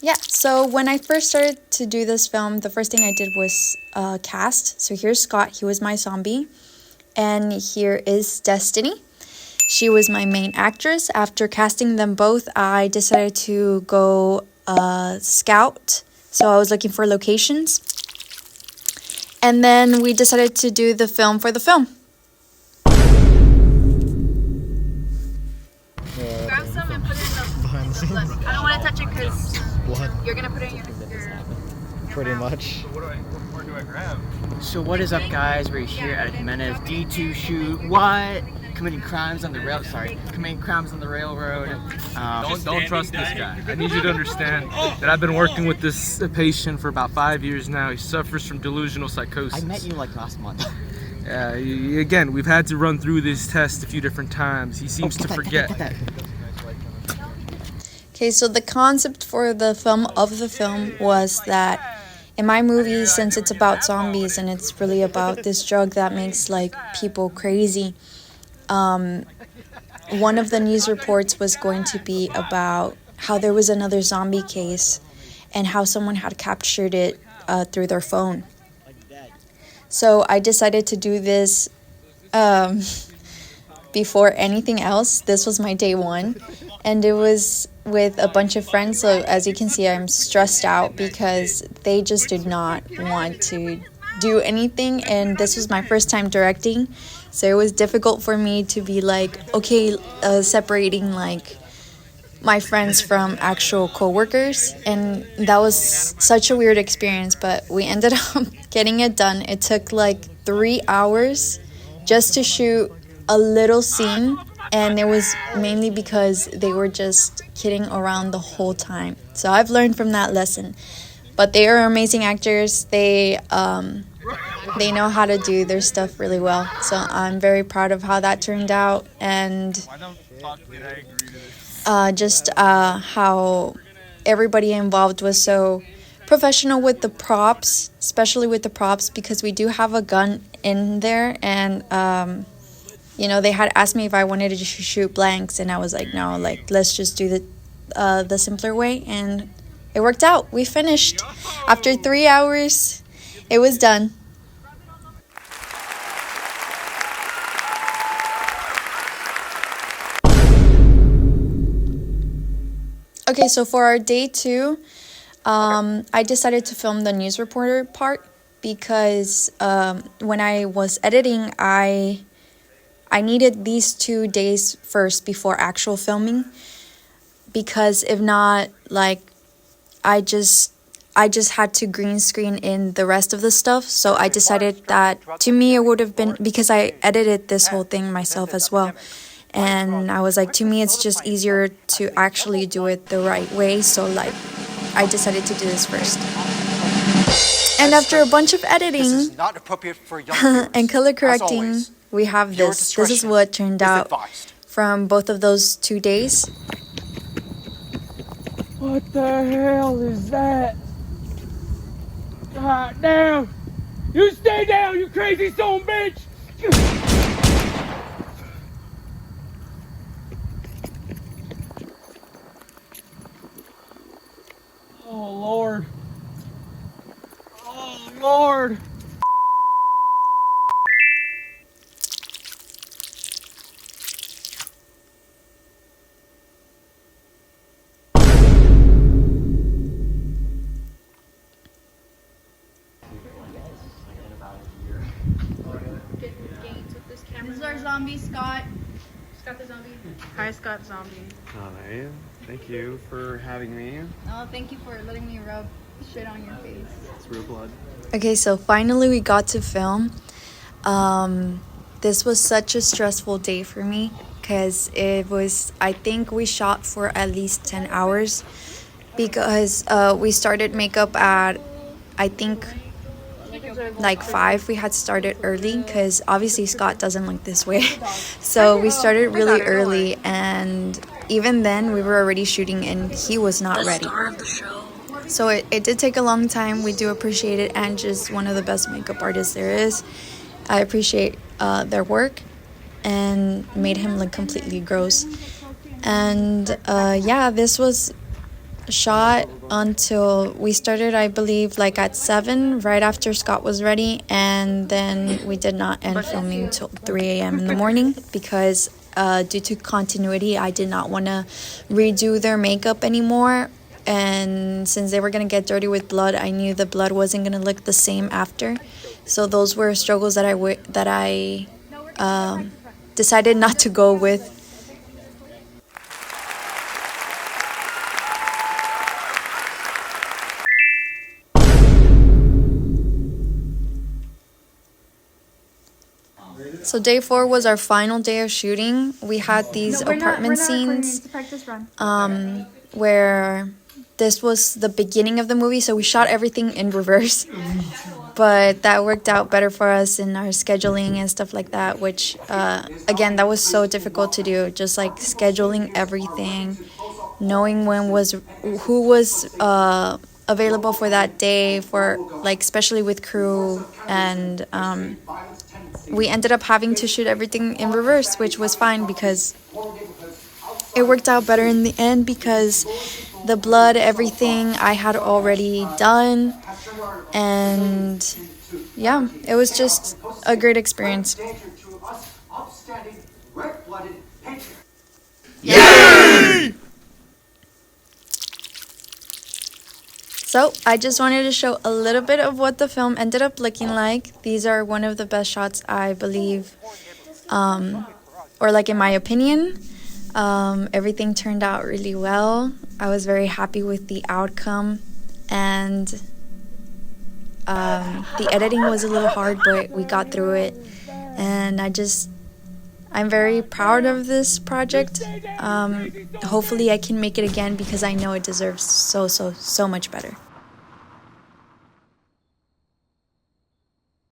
Yeah, so when I first started to do this film, the first thing I did was cast. So here's Scott, he was my zombie. And here is Destiny. She was my main actress. After casting them both, I decided to go scout. So I was looking for locations. And then we decided to do the film for the film. Grab some and put it in the blood. I don't want to touch it because you're going to put it in your Pretty much. Where do I grab? So what is up, guys? We're here at a Jimenez D2 shoot. What? Committing crimes on the railroad. Don't trust this guy. I need you to understand that I've been working with this patient for about 5 years now. He suffers from delusional psychosis. I met you like last month. Again, we've had to run through this test a few different times. He seems to forget. Okay, so the concept for the film was that in my movie, since it's about zombies and it's really about this drug that makes like people crazy, one of the news reports was going to be about how there was another zombie case and how someone had captured it through their phone. So I decided to do this before anything else. This was my day one, and it was with a bunch of friends. So as you can see, I'm stressed out because they just did not want to do anything, and this was my first time directing, so it was difficult for me to be like, okay, separating like my friends from actual co-workers, and that was such a weird experience, but we ended up getting it done. It took like 3 hours just to shoot a little scene, and it was mainly because they were just kidding around the whole time. So I've learned from that lesson. But they are amazing actors. They know how to do their stuff really well. So I'm very proud of how that turned out, and just how everybody involved was so professional with the props, especially with the props, because we do have a gun in there, and they had asked me if I wanted to shoot blanks, and I was like, no, like, let's just do the simpler way, and it worked out. We finished. After 3 hours, it was done. Okay, so for our day two, I decided to film the news reporter part because when I was editing, I needed these 2 days first before actual filming, because if not, like, I just had to green screen in the rest of the stuff. So I decided that to me it would have been, because I edited this whole thing myself as well, and I was like, to me it's just easier to actually do it the right way. So like, I decided to do this first. And after a bunch of editing and color correcting, we have this. This is what turned out from both of those 2 days. What the hell is that? God damn! You stay down, you crazy son of a bitch! Oh Lord! Oh Lord! This is our zombie, Scott. Scott the zombie. Hi, Scott Zombie. Hi, thank you for having me. Oh, thank you for letting me rub shit on your face. It's real blood. Okay, so finally we got to film. This was such a stressful day for me because I think we shot for at least 10 hours because we started makeup at, I think, like 5. We had started early because obviously Scott doesn't look this way. So we started really early, and even then we were already shooting and he was not ready. So it did take a long time. We do appreciate it. And just one of the best makeup artists there is. I appreciate their work, and made him look completely gross. And yeah, this was shot until we started, I believe, like at 7, right after Scott was ready, and then we did not end filming till 3 a.m. in the morning because due to continuity, I did not want to redo their makeup anymore. And since they were going to get dirty with blood, I knew the blood wasn't going to look the same after. So those were struggles that I decided not to go with. So day 4 was our final day of shooting. We had these apartment scenes where this was the beginning of the movie, so we shot everything in reverse. But that worked out better for us in our scheduling and stuff like that, which, again, that was so difficult to do. Just like scheduling everything, knowing who was available for that day, for like especially with crew, and we ended up having to shoot everything in reverse, which was fine because it worked out better in the end because the blood, everything I had already done, and yeah, it was just a great experience. Yay! So I just wanted to show a little bit of what the film ended up looking like. These are one of the best shots, I believe, or like in my opinion. Everything turned out really well. I was very happy with the outcome, and the editing was a little hard, but we got through it. And I'm very proud of this project. Hopefully I can make it again because I know it deserves so much better.